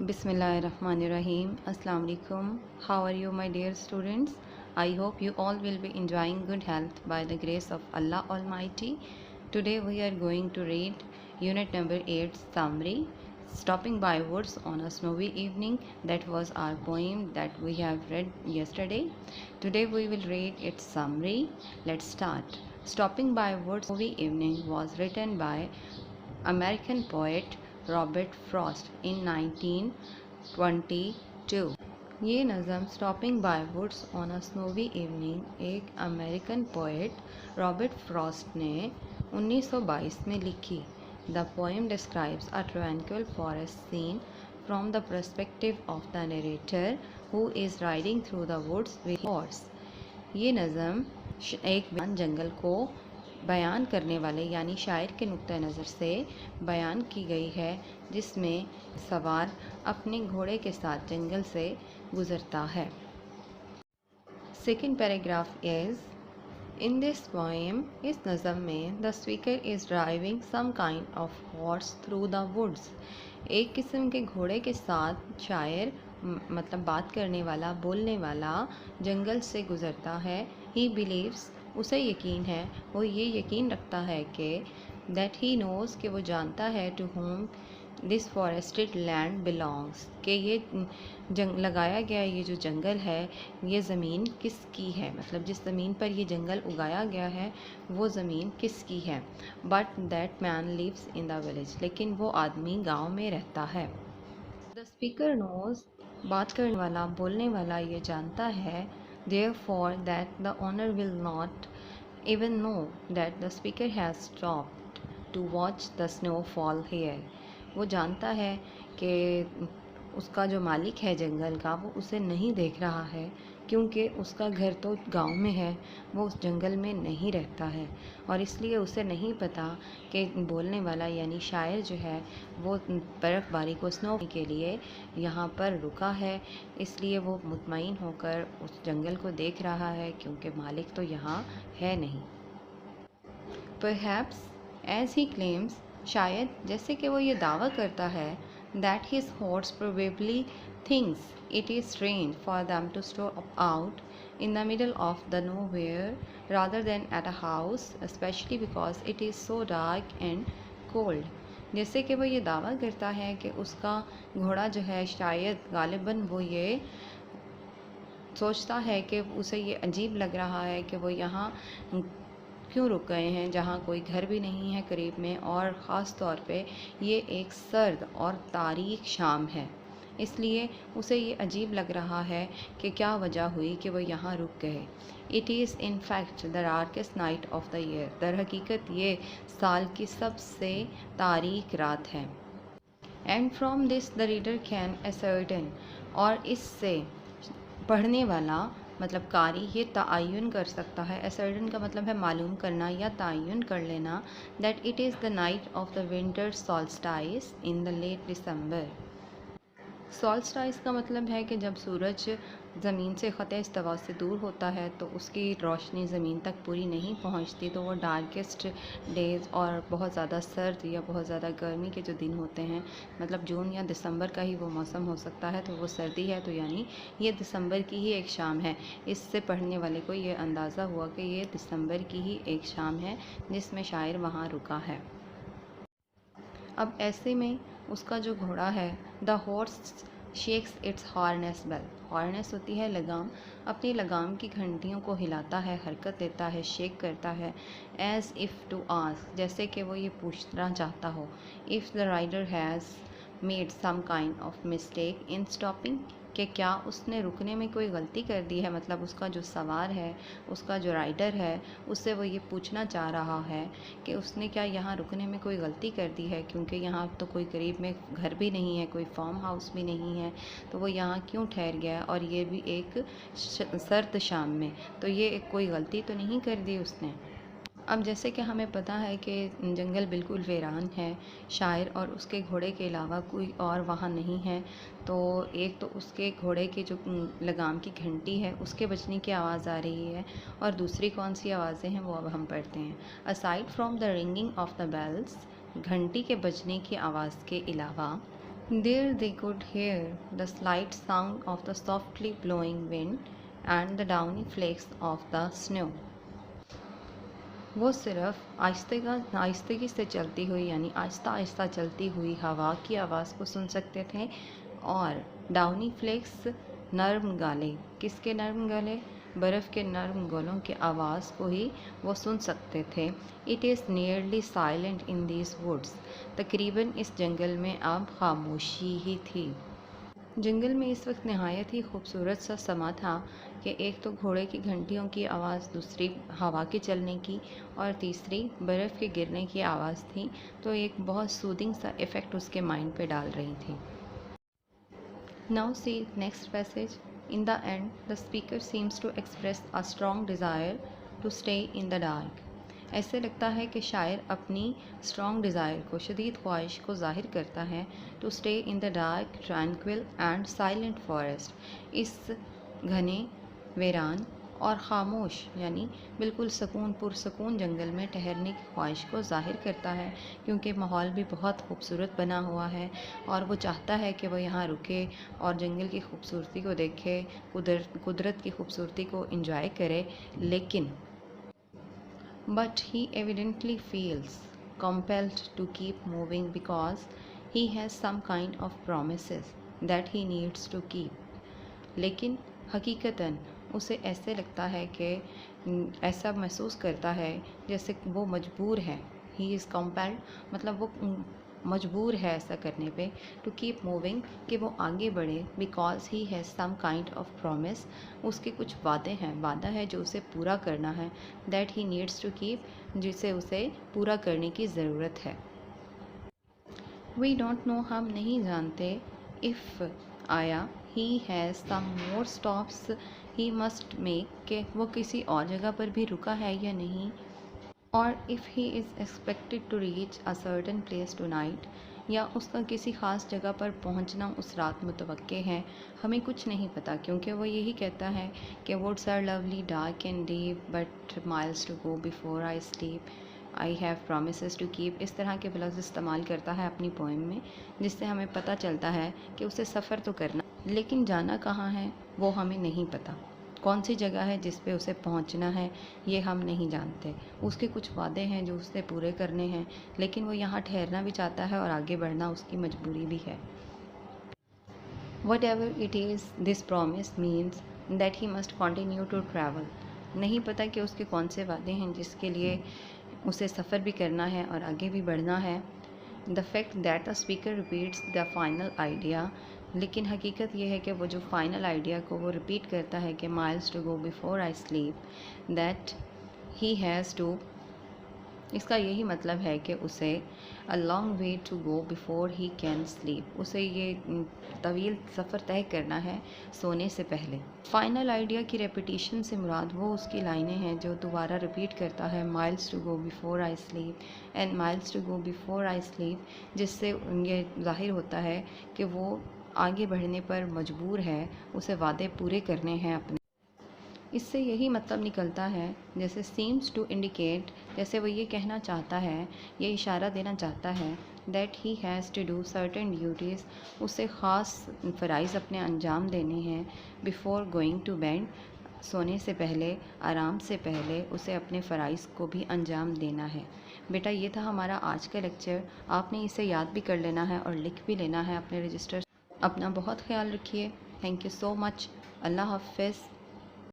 Bismillahirrahmanirrahim. Assalamu alaikum. How are you, my dear students? I hope you all will be enjoying good health by the grace of Allah Almighty. Today we are going to read unit number 8 summary, stopping by woods on a snowy evening. That was our poem that we have read yesterday. Today we will read its summary. Let's start. Stopping by woods on a snowy evening was written by American poet Robert Frost in 1922. ये नज़म stopping by woods on a snowy evening एक American poet Robert Frost ने 1922 में लिखी. The poem describes a tranquil forest scene from the perspective of the narrator who is riding through the woods with horse. ये नज़म एक जंगल को बयान करने वाले यानी शायर के नुक्ता नज़र से बयान की गई है, जिसमें सवार अपने घोड़े के साथ जंगल से गुज़रता है. Second paragraph is in this poem. इस नज़म में the speaker is driving some kind of horse through the woods. एक किस्म के घोड़े के साथ शायर मतलब बात करने वाला, बोलने वाला जंगल से गुज़रता है. ही बिलीव्स, उसे यकीन है, वो ये यकीन रखता है कि दैट ही नोज़, कि वो जानता है, to whom this forested land belongs, कि ये लगाया गया ये जो जंगल है, ये ज़मीन किसकी है, मतलब जिस ज़मीन पर ये जंगल उगाया गया है वो ज़मीन किसकी है. But that man lives in the village, लेकिन वो आदमी गांव में रहता है. द स्पीकर नोज़, बात करने वाला, बोलने वाला ये जानता है, therefore that the owner will not even know that the speaker has stopped to watch the snow fall here. वो जानता है कि उसका जो मालिक है जंगल का वो उसे नहीं देख रहा है, क्योंकि उसका घर तो गांव में है, वो उस जंगल में नहीं रहता है, और इसलिए उसे नहीं पता कि बोलने वाला यानी शायर जो है वो बर्फ़बारी को स्नो के लिए यहाँ पर रुका है. इसलिए वो मुतमईन होकर उस जंगल को देख रहा है, क्योंकि मालिक तो यहाँ है नहीं. Perhaps as he claims, शायद जैसे कि वो ये दावा करता है, that his horse probably thinks it is strange for them to stop out in the middle of the nowhere rather than at a house, especially because it is so dark and cold. जैसे कि वो ये दावा करता है कि उसका घोड़ा जो है, शायद गालिबन वो ये सोचता है कि उसे ये अजीब लग रहा है कि वो यहाँ क्यों रुक गए हैं जहाँ कोई घर भी नहीं है करीब में, और ख़ास तौर पे ये एक सर्द और तारीख शाम है, इसलिए उसे ये अजीब लग रहा है कि क्या वजह हुई कि वो यहाँ रुक गए. It is in fact the darkest night of the year. दर हकीकत ये साल की सबसे तारीख रात है. And from this the reader can ascertain, और इससे पढ़ने वाला मतलब कारी ये तआयुन कर सकता है. असर्टन का मतलब है मालूम करना या तआयुन कर लेना. That it is the night of the winter solstice in the late December. Solstice का मतलब है कि जब सूरज ज़मीन से ख़त इस्तवा से दूर होता है तो उसकी रोशनी ज़मीन तक पूरी नहीं पहुंचती, तो वो डार्केस्ट डेज़ और बहुत ज़्यादा सर्द या बहुत ज़्यादा गर्मी के जो दिन होते हैं, मतलब जून या दिसंबर का ही वो मौसम हो सकता है, तो वो सर्दी है, तो यानी ये दिसंबर की ही एक शाम है. इससे पढ़ने वाले को ये अंदाज़ा हुआ कि ये दिसंबर की ही एक शाम है जिसमें शायर वहाँ रुका है. अब ऐसे में उसका जो घोड़ा है, the horse shakes its harness bell. Harness होती है लगाम, अपनी लगाम की घंटियों को हिलाता है, हरकत देता है, शेक करता है. एज़ इफ़ टू आस्क, जैसे कि वो ये पूछना चाहता हो, if the rider has made some kind of mistake in stopping, कि क्या उसने रुकने में कोई गलती कर दी है, मतलब उसका जो सवार है, उसका जो राइडर है, उससे वो ये पूछना चाह रहा है कि उसने क्या यहाँ रुकने में कोई गलती कर दी है, क्योंकि यहाँ तो कोई करीब में घर भी नहीं है, कोई फार्म हाउस भी नहीं है, तो वो यहाँ क्यों ठहर गया, और ये भी एक सर्द शाम में, तो ये एक कोई गलती तो नहीं कर दी उसने. अब जैसे कि हमें पता है कि जंगल बिल्कुल वीरान है, शायर और उसके घोड़े के अलावा कोई और वहाँ नहीं है, तो एक तो उसके घोड़े की जो लगाम की घंटी है उसके बजने की आवाज़ आ रही है, और दूसरी कौन सी आवाज़ें हैं वो अब हम पढ़ते हैं. Aside from the ringing of the bells, घंटी के बजने की आवाज़ के अलावा, There they could hear the slight sound of the softly blowing wind and the downy flakes of the snow. वो सिर्फ आहिस्तगी से चलती हुई यानी आहिस्ता आहिस्ता चलती हुई हवा की आवाज़ को सुन सकते थे और डाउनी फ्लेक्स नरम गाले, किसके नरम गाले? बर्फ़ के नरम गोलों की आवाज़ को ही वो सुन सकते थे। It is nearly silent in these woods, तकरीबन इस जंगल में अब खामोशी ही थी। जंगल में इस वक्त नहायत ही खूबसूरत सा समा था कि एक तो घोड़े की घंटियों की आवाज़, दूसरी हवा के चलने की और तीसरी बर्फ़ के गिरने की आवाज़ थी, तो एक बहुत सूदिंग सा इफ़ेक्ट उसके माइंड पे डाल रही थी। Now see next passage. In the end the speaker seems to express a strong desire to stay in the dark. ऐसे लगता है कि शायर अपनी स्ट्रॉन्ग डिज़ायर को, शदीद ख्वाहिश को ज़ाहिर करता है to stay in the dark tranquil and silent forest. इस घने, वीरान और ख़ामोश यानी बिल्कुल पुरसकून जंगल में ठहरने की ख्वाहिश को ज़ाहिर करता है, क्योंकि माहौल भी बहुत खूबसूरत बना हुआ है और वो चाहता है कि वो यहाँ रुके और जंगल की खूबसूरती को देखे, कुदरत की खूबसूरती को इंजॉय करे। लेकिन but he evidently feels compelled to keep moving because he has some kind of promises that he needs to keep। लेकिन हकीकतन उसे ऐसे लगता है कि ऐसा महसूस करता है जैसे वो मजबूर है। ही इज़ compelled मतलब वो मजबूर है ऐसा करने पे, टू कीप मूविंग कि वो आगे बढ़े, because he has some kind of promise, उसके कुछ वादे हैं, वादा है जो उसे पूरा करना है, that he needs to keep, जिसे उसे पूरा करने की ज़रूरत है। वी डोंट नो हम नहीं जानते, इफ़ आया he has some more stops he must make के वो किसी और जगह पर भी रुका है या नहीं, और if he is expected to reach a certain place tonight या उसका किसी ख़ास जगह पर पहुंचना उस रात मुतवक्के है। हमें कुछ नहीं पता, क्योंकि वो यही कहता है कि woods are lovely dark and deep but miles to go before I sleep, I have promises to keep. इस तरह के लफ्ज़ इस्तेमाल करता है अपनी पोइम में, जिससे हमें पता चलता है कि उसे सफ़र तो करना, लेकिन जाना कहाँ है वो हमें नहीं पता। कौन सी जगह है जिस पे उसे पहुंचना है ये हम नहीं जानते। उसके कुछ वादे हैं जो उसे पूरे करने हैं, लेकिन वो यहाँ ठहरना भी चाहता है और आगे बढ़ना उसकी मजबूरी भी है। Whatever it is this promise means that he must continue to travel. नहीं पता कि उसके कौन से वादे हैं जिसके लिए उसे सफ़र भी करना है और आगे भी बढ़ना है। The fact that the speaker repeats the final idea, लेकिन हकीकत यह है कि वो जो फाइनल आइडिया को वो रिपीट करता है कि miles to go before I sleep, that he has to, इसका यही मतलब है कि उसे a long way to go before he can sleep, उसे ये तवील सफ़र तय करना है सोने से पहले। फाइनल आइडिया की रेपिटेशन से मुराद वो उसकी लाइनें हैं जो दोबारा रिपीट करता है, miles to go before I sleep and miles to go before I sleep, जिससे ये ज़ाहिर होता है कि वो आगे बढ़ने पर मजबूर है, उसे वादे पूरे करने हैं अपने। इससे यही मतलब निकलता है जैसे सीम्स टू इंडिकेट, जैसे वो ये कहना चाहता है, ये इशारा देना चाहता है that he has to do certain duties, उसे ख़ास फ़राइज़ अपने अंजाम देने हैं, बिफ़ोर गोइंग टू बेड, सोने से पहले, आराम से पहले उसे अपने फ़राइज़ को भी अंजाम देना है। बेटा ये था हमारा आज का लेक्चर, आपने इसे याद भी कर लेना है और लिख भी लेना है अपने रजिस्टर। अपना बहुत ख्याल रखिए। Thank you so much. अल्लाह हाफ़िज़।